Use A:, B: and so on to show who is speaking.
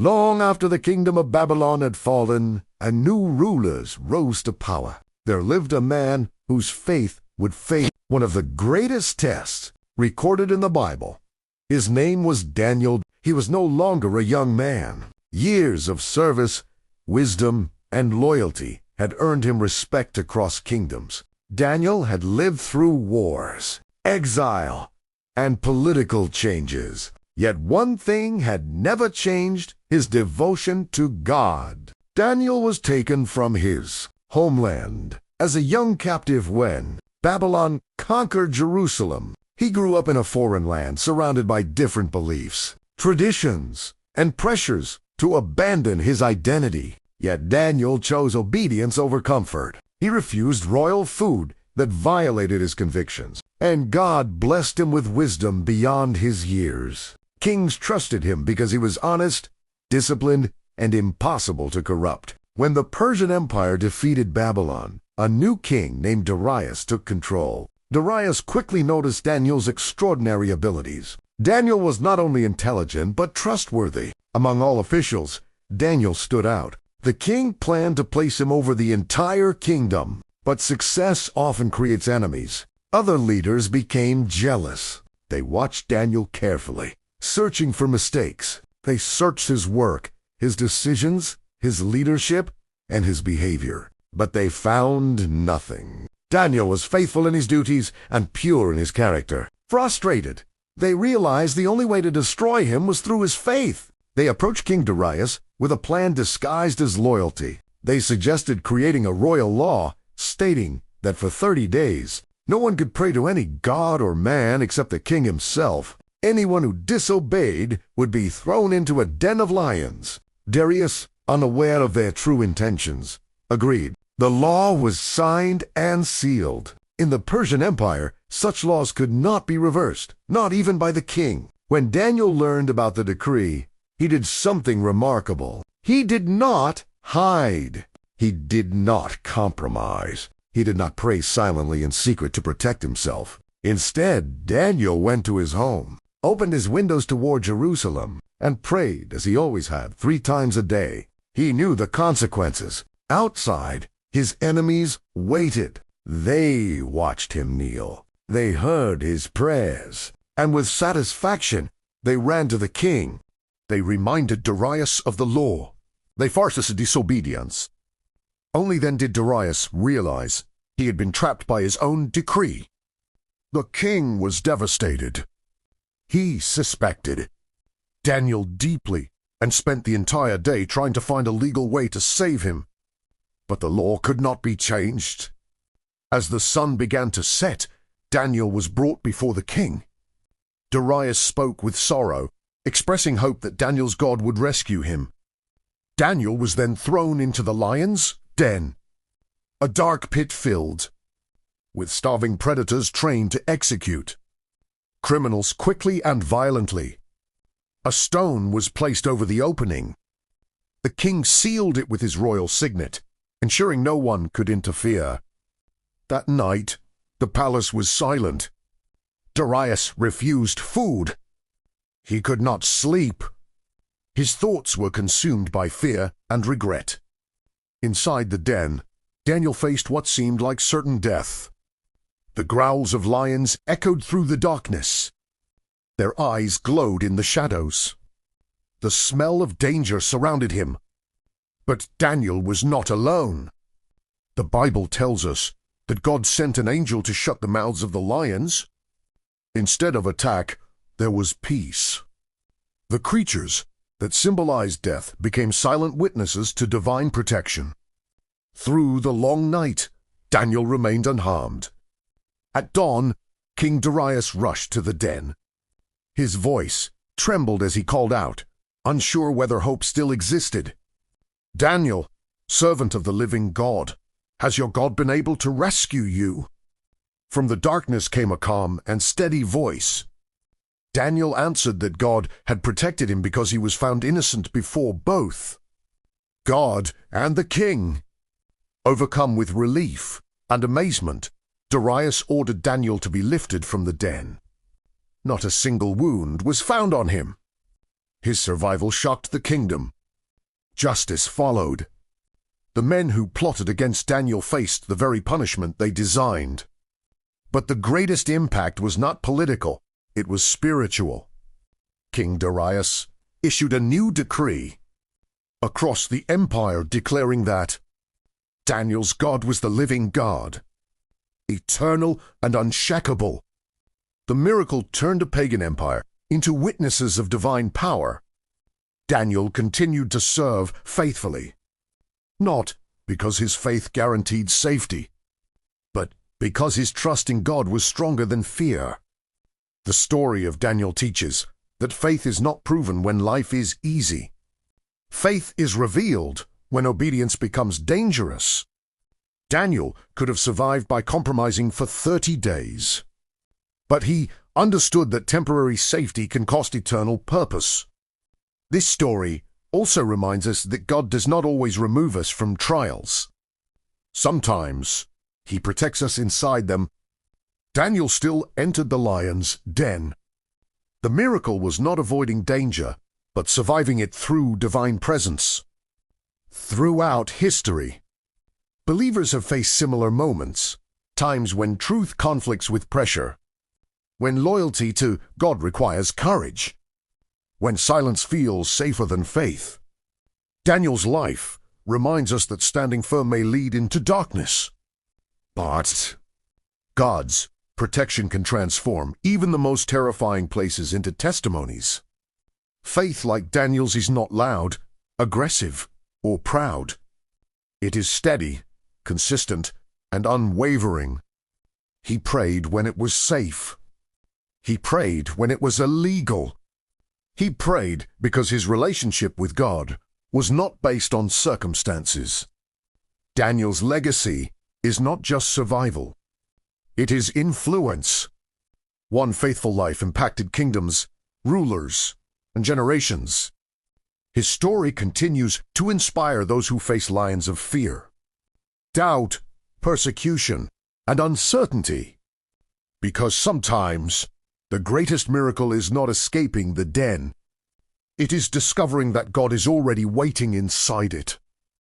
A: Long after the kingdom of Babylon had fallen and new rulers rose to power, there lived a man whose faith would face one of the greatest tests recorded in the Bible. His name was Daniel. He was no longer a young man. Years of service, wisdom, and loyalty had earned him respect across kingdoms. Daniel had lived through wars, exile, and political changes. Yet one thing had never changed: his devotion to God. Daniel was taken from his homeland as a young captive when Babylon conquered Jerusalem. He grew up in a foreign land surrounded by different beliefs, traditions, and pressures to abandon his identity. Yet Daniel chose obedience over comfort. He refused royal food that violated his convictions, and God blessed him with wisdom beyond his years. Kings trusted him because he was honest, disciplined, and impossible to corrupt. When the Persian Empire defeated Babylon, a new king named Darius took control. Darius quickly noticed Daniel's extraordinary abilities. Daniel was not only intelligent but trustworthy. Among all officials, Daniel stood out. The king planned to place him over the entire kingdom, but success often creates enemies. Other leaders became jealous. They watched Daniel carefully, searching for mistakes. They searched his work, his decisions, his leadership, and his behavior. But they found nothing. Daniel was faithful in his duties and pure in his character. Frustrated, they realized the only way to destroy him was through his faith. They approached King Darius with a plan disguised as loyalty. They suggested creating a royal law stating that for 30 days, no one could pray to any god or man except the king himself. Anyone who disobeyed would be thrown into a den of lions. Darius, unaware of their true intentions, agreed. The law was signed and sealed. In the Persian Empire, such laws could not be reversed, not even by the king. When Daniel learned about the decree, he did something remarkable. He did not hide. He did not compromise. He did not pray silently in secret to protect himself. Instead, Daniel went to his home, opened his windows toward Jerusalem, and prayed as he always had 3 times a day. He knew the consequences. Outside, his enemies waited. They watched him kneel. They heard his prayers, and with satisfaction, they ran to the king. They reminded Darius of the law. They forced his disobedience. Only then did Darius realize he had been trapped by his own decree. The king was devastated. He suspected Daniel deeply and spent the entire day trying to find a legal way to save him. But the law could not be changed. As the sun began to set, Daniel was brought before the king. Darius spoke with sorrow, expressing hope that Daniel's God would rescue him. Daniel was then thrown into the lion's den, a dark pit filled with starving predators trained to execute criminals quickly and violently. A stone was placed over the opening. The king sealed it with his royal signet, ensuring no one could interfere. That night, the palace was silent. Darius refused food. He could not sleep. His thoughts were consumed by fear and regret. Inside the den, Daniel faced what seemed like certain death. The growls of lions echoed through the darkness. Their eyes glowed in the shadows. The smell of danger surrounded him. But Daniel was not alone. The Bible tells us that God sent an angel to shut the mouths of the lions. Instead of attack, there was peace. The creatures that symbolized death became silent witnesses to divine protection. Through the long night, Daniel remained unharmed. At dawn, King Darius rushed to the den. His voice trembled as he called out, unsure whether hope still existed. "Daniel, servant of the living God, has your God been able to rescue you?" From the darkness came a calm and steady voice. Daniel answered that God had protected him because he was found innocent before both God and the king. Overcome with relief and amazement, Darius ordered Daniel to be lifted from the den. Not a single wound was found on him. His survival shocked the kingdom. Justice followed. The men who plotted against Daniel faced the very punishment they designed. But the greatest impact was not political, it was spiritual. King Darius issued a new decree across the empire declaring that Daniel's God was the living God, eternal and unshakable. The miracle turned a pagan empire into witnesses of divine power. Daniel continued to serve faithfully, not because his faith guaranteed safety, but because his trust in God was stronger than fear. The story of Daniel teaches that faith is not proven when life is easy. Faith is revealed when obedience becomes dangerous. Daniel could have survived by compromising for 30 days. But he understood that temporary safety can cost eternal purpose. This story also reminds us that God does not always remove us from trials. Sometimes he protects us inside them. Daniel still entered the lion's den. The miracle was not avoiding danger, but surviving it through divine presence. Throughout history, believers have faced similar moments, times when truth conflicts with pressure, when loyalty to God requires courage, when silence feels safer than faith. Daniel's life reminds us that standing firm may lead into darkness. But God's protection can transform even the most terrifying places into testimonies. Faith like Daniel's is not loud, aggressive, or proud. It is steady, consistent, and unwavering. He prayed when it was safe. He prayed when it was illegal. He prayed because his relationship with God was not based on circumstances. Daniel's legacy is not just survival. It is influence. One faithful life impacted kingdoms, rulers, and generations. His story continues to inspire those who face lions of fear, doubt, persecution, and uncertainty. Because sometimes the greatest miracle is not escaping the den. It is discovering that God is already waiting inside it.